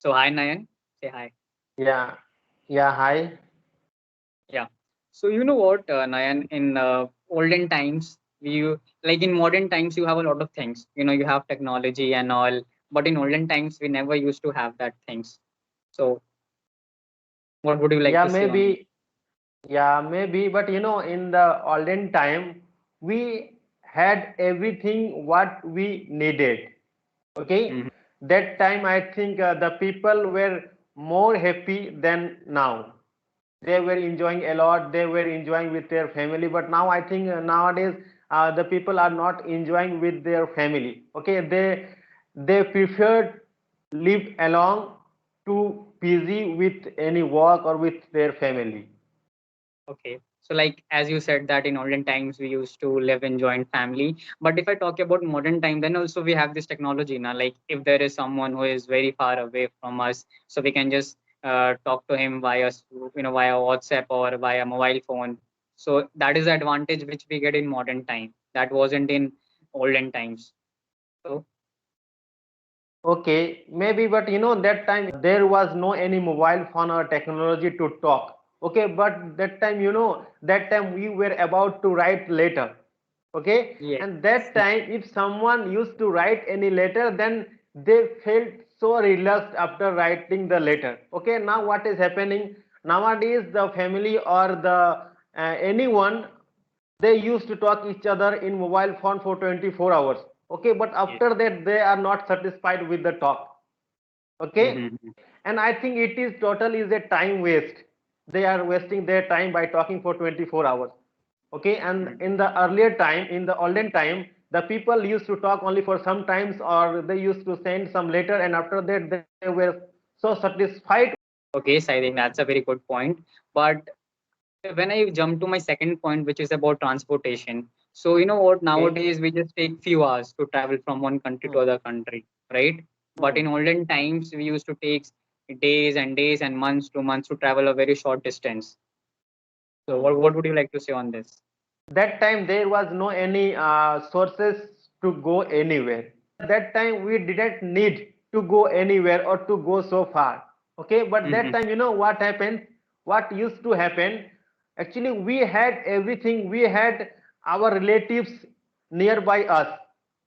So hi Nayan, say hi. Yeah, yeah, hi. Yeah. So you know what, Nayan, in olden times, like in modern times, you have a lot of things. You have technology and all, but in olden times, we never used to have that things. So what would you like Yeah, to say on? maybe, but in the olden time, we had everything what we needed. Okay, Mhm. that time I think the people were more happy than now. They were enjoying a lot. They were enjoying with their family. But now I think nowadays the people are not enjoying with their family. Okay, they preferred live along to busy with any work or with their family. Okay. So like as you said that in olden times we used to live in joint family. But if I talk about modern time, then also we have this technology now. Like if there is someone who is very far away from us, so we can just talk to him via WhatsApp or via mobile phone. So that is the advantage which we get in modern time. That wasn't in olden times. So Okay, maybe, but that time there was no any mobile phone or technology to talk. Okay, but that time that time we were about to write letter. Okay, yes. and that time if someone used to write any letter, then they felt so relaxed after writing the letter. Okay, now what is happening nowadays? The family or the anyone, they used to talk each other in mobile phone for 24 hours. Okay, but Yes. after that they are not satisfied with the talk. Okay, Mm-hmm. and I think it is total is a time waste. They are wasting their time by talking for 24 hours. Okay, and in the earlier time, in the olden time, the people used to talk only for some times, or they used to send some letter, and after that they were so satisfied. Okay, so I think that's a very good point. But when I jump to my second point, which is about transportation. So you know what? Okay. Nowadays we just take few hours to travel from one country to Hmm. other country, right? But Hmm. in olden times we used to take days and days and months to travel a very short distance. So Hmm. what would you like to say on this? That time there was no any sources to go anywhere. That time we didn't need to go anywhere or to go so far. Okay, but that Hmm. time what happened, what used to happen, actually we had everything. We had our relatives nearby us.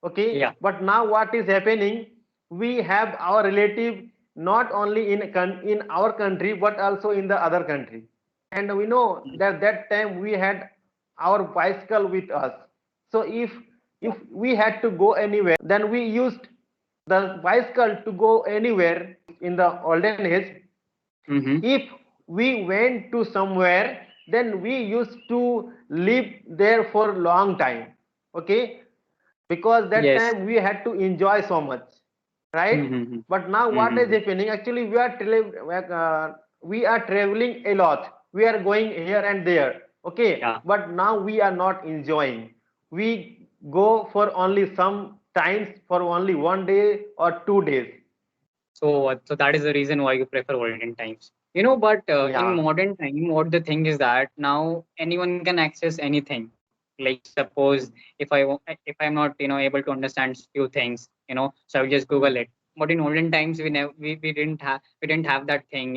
Okay, Yeah. but now what is happening, we have our relative not only in our country but also in the other country. And we know that that time we had our bicycle with us. So if we had to go anywhere, then we used the bicycle to go anywhere in the olden age. Mm-hmm. If we went to somewhere, then we used to live there for long time. Okay, because that Yes. time we had to enjoy so much, right? Mm-hmm. But now what is Mm-hmm. happening, actually we are traveling a lot. We are going here and there. Okay, Yeah. but now we are not enjoying. We go for only some times for only 1 day or 2 days. So that is the reason why you prefer olden times. But in Yeah. modern time, what the thing is that now anyone can access anything. Like suppose if I'm not able to understand few things, so I will just Google it. But in olden times, we didn't have that thing,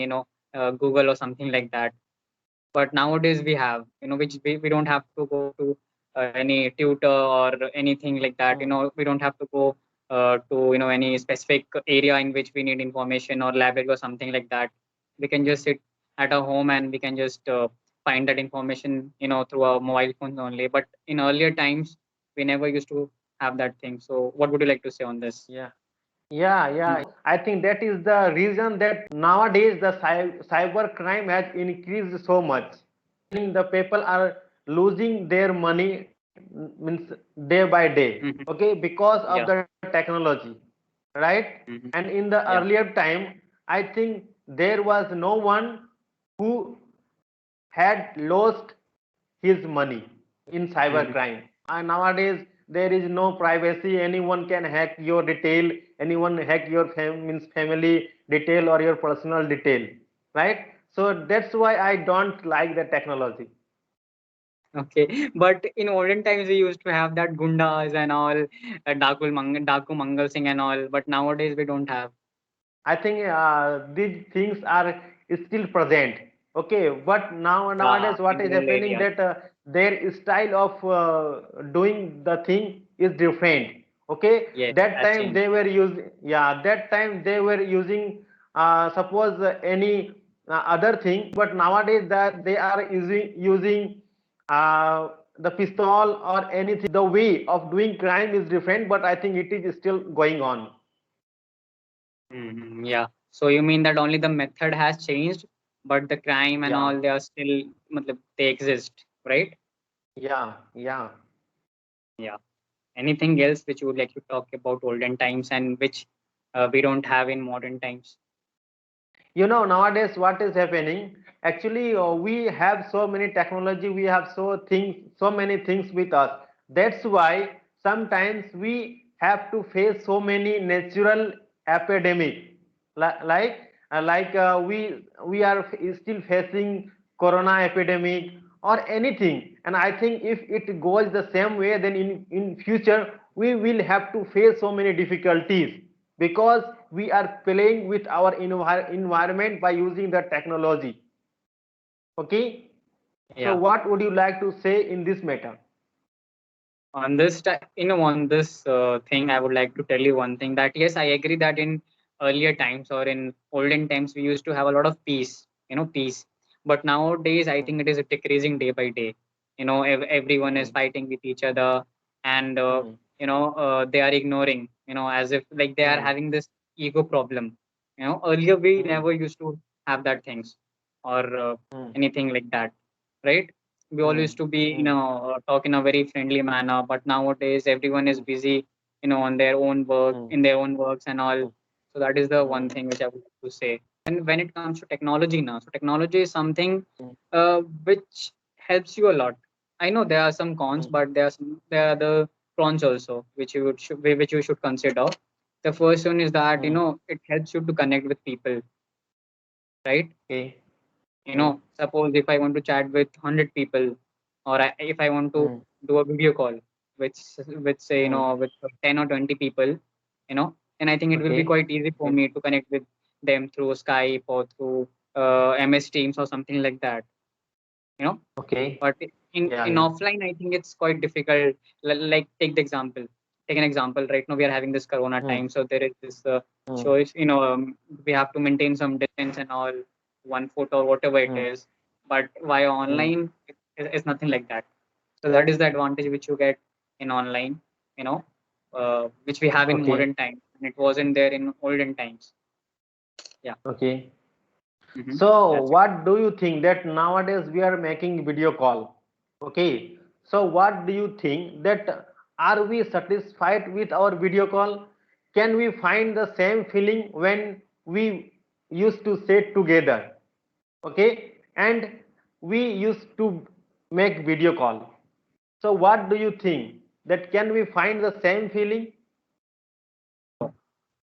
Google or something like that. But nowadays we have, which we don't have to go to any tutor or anything like that. Mm. We don't have to go to any specific area in which we need information or library or something like that. We can just sit at our home and we can just find that information through our mobile phones only. But in earlier times we never used to have that thing. So what would you like to say on this? Yeah. Yeah, I think that is the reason that nowadays the cyber crime has increased so much. The people are losing their money, means day by day. Mhm. Okay, because of Yeah. the technology, right? Mhm. And in the Yeah. earlier time, I think there was no one who had lost his money in Mhm. cybercrime. And nowadays there is no privacy. Anyone can hack your detail. Anyone hack your means family detail or your personal detail, right? So that's why I don't like the technology. Okay, but in olden times we used to have that gundas and all, Daku Mangal Singh and all. But nowadays we don't have. I think these things are still present. Okay, but Yeah, nowadays what in is rural happening areas. that their style of doing the thing is different. Okay, Yes, that that's time changed. they were using, yeah, that time they were using suppose any other thing, but nowadays that they are using the pistol or anything. The way of doing crime is different, but I think it is still going on. Yeah. So you mean that only the method has changed, but the crime and Yeah, all they are still, matlab, they exist, right? yeah, yeah. Yeah. Anything else which you would like to talk about olden times and which we don't have in modern times? You know, nowadays what is happening? Actually, we have so many technology, we have so many things with us. That's why sometimes we have to face so many natural epidemic, we are still facing corona epidemic or anything. And I think if it goes the same way, then in future we will have to face so many difficulties because we are playing with our environment by using the technology. Okay, so Yeah. what would you like to say in this matter? On this, on this thing, I would like to tell you one thing that yes, I agree that in earlier times or in olden times we used to have a lot of peace, peace. But nowadays, I think it is decreasing day by day. Everyone is Mm, fighting with each other, and mm, they are ignoring, as if like they are mm, having this ego problem. Earlier we mm, never used to have that things or mm, anything like that, right? We all mm, used to be mm, talk in a very friendly manner, but nowadays everyone is mm, busy on their own work, mm, in their own works and all. mm, So that is the one mm, thing which I would like to say. And when it comes to technology now, so technology is something mm, which helps you a lot. I know there are some cons, mm, but there are the pros also which which you should consider. The first one is that mm. it helps you to connect with people, right? Okay. Mm, Suppose if I want to chat with 100 people, or if I want to mm, do a video call with say mm. with 10 or 20 people, then I think it will be Okay. quite easy for Okay. me to connect with them through Skype or through MS Teams or something like that. You know, Okay. but Yeah. in Yeah. offline, I think it's quite difficult. Like take an example. Right now we are having this Corona Mm, time, so there is this mm, choice. We have to maintain some distance and all, 1 foot or whatever it mm, is. But via mm. online, it's nothing like that. So that is the advantage which you get in online. You know, which we have in Okay. modern times, and it wasn't there in olden times. Yeah. Okay. Hmm. So That's it. what do you think that nowadays we are making video call? Okay. So what do you think that are we satisfied with our video call? Can we find the same feeling when we used to sit together? Okay. And we used to make video call. So what do you think that can we find the same feeling?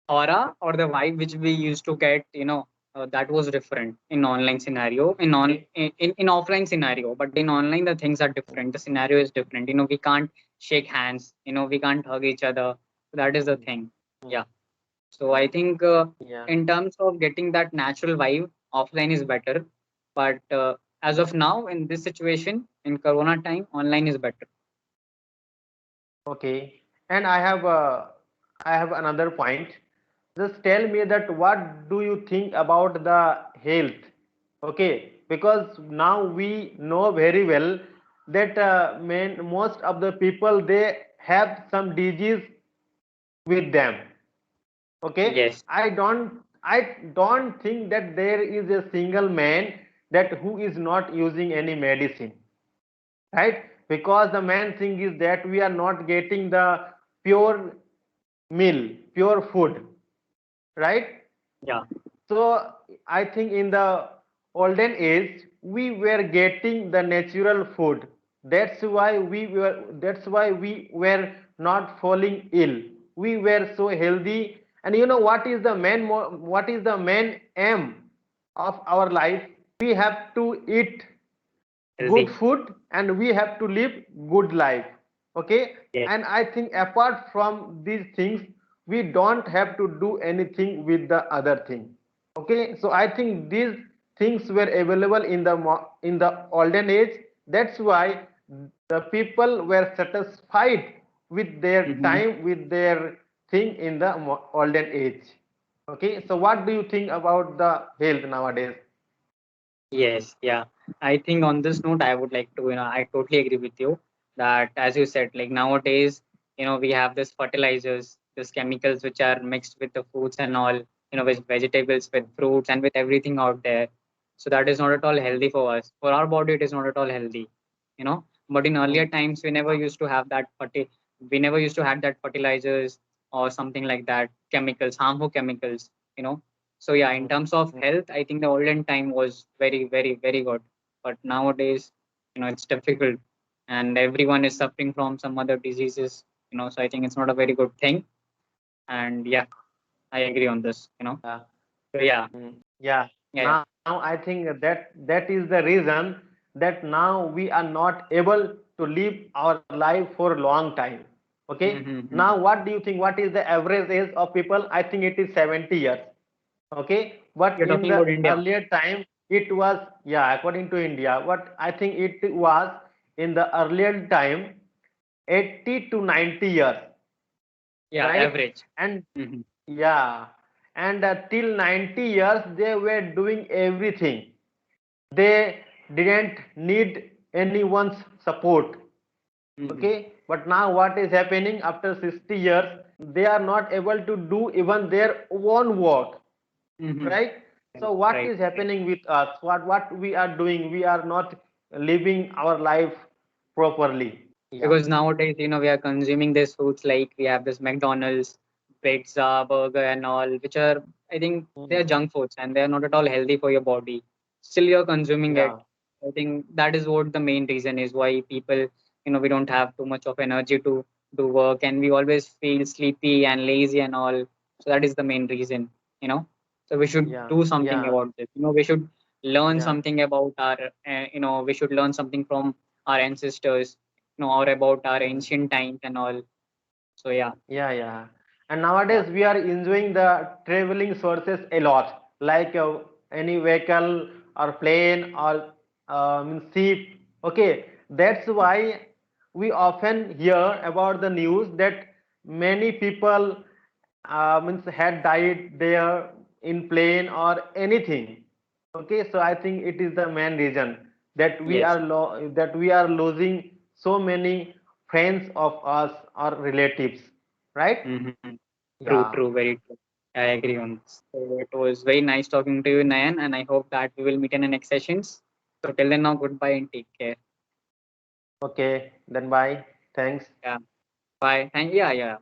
Aura or the vibe which we used to get, that was different in online scenario, Okay. in offline scenario. But in online, the things are different. The scenario is different. We can't shake hands. We can't hug each other. That is the Mm, thing. mm, Yeah. So I think yeah. in terms of getting that natural vibe, offline is better. But as of now, in this situation, in Corona time, online is better. Okay. And I have another point. Just tell me that what do you think about the health? Okay, because now we know very well that most of the people they have some disease with them. Okay, Yes. I don't think that there is a single man that who is not using any medicine, right? Because the main thing is that we are not getting the pure meal, pure food, right? Yeah. So I think in the olden age we were getting the natural food. That's why we were not falling ill. We were so healthy. And you know what is the main aim of our life? We have to eat good Healthy. food and we have to live good life. Okay, Yes. and I think apart from these things we don't have to do anything with the other thing. Okay, so I think these things were available in the in the olden age. That's why the people were satisfied with their Mm-hmm. time, with their thing in the olden age. Okay, so what do you think about the health nowadays? Yes, yeah. I think on this note, I would like to, I totally agree with you that, as you said, like nowadays, we have this fertilizers, this chemicals which are mixed with the foods and all, with vegetables, with fruits, and with everything out there. So that is not at all healthy for us. For our body, it is not at all healthy, you know. But in earlier times, we never used to have we never used to have that fertilizers or something like that, chemicals, harmful chemicals, you know. So yeah, in terms of health, I think the olden time was very, very, very good. But nowadays, it's difficult, and everyone is suffering from some other diseases. So I think it's not a very good thing. And yeah, I agree on this. Yeah. So yeah, Yeah. yeah, yeah. Now I think that is the reason that now we are not able to live our life for a long time. Okay. Mm-hmm. Now what do you think? What is the average age of people? I think it is 70 years. Okay. But You're in talking the about India. earlier time, it was, yeah, according to India, what I think it was in the earlier time 80 to 90 years, Yeah, right? average. And Mm-hmm. yeah, and till 90 years they were doing everything. They didn't need anyone's support. Mm-hmm. Okay, but now what is happening after 60 years? They are not able to do even their own work, Mm-hmm. right? Right, So what right, is right. happening with us? What we are doing? We are not living our life properly. Yeah. Because nowadays, we are consuming these foods like we have this McDonald's, pizza, burger, and all, which are, I think, they are Mm. junk foods and they are not at all healthy for your body. Still, you're consuming it. Yeah. I think that is what the main reason is why people, we don't have too much of energy to do work and we always feel sleepy and lazy and all. So that is the main reason, you know. So we should Yeah. do something Yeah. about this. We should learn Yeah. something about we should learn something from our ancestors, or about our Mm. ancient times and all. So yeah, Yeah, yeah. And yeah. nowadays we are enjoying the traveling sources a lot, like any vehicle or plane or ship. Okay, that's why we often hear about the news that many people had died there in plane or anything. Okay, so I think it is the main reason that Yes. that we are losing so many friends of us or relatives, right? Mm-hmm. True, Yeah. true, very true. I agree on this. So it was very nice talking to you, Nayan, and I hope that we will meet in the next sessions. So till then, now goodbye and take care. Okay, then bye. Thanks. Yeah, bye. And yeah, yeah.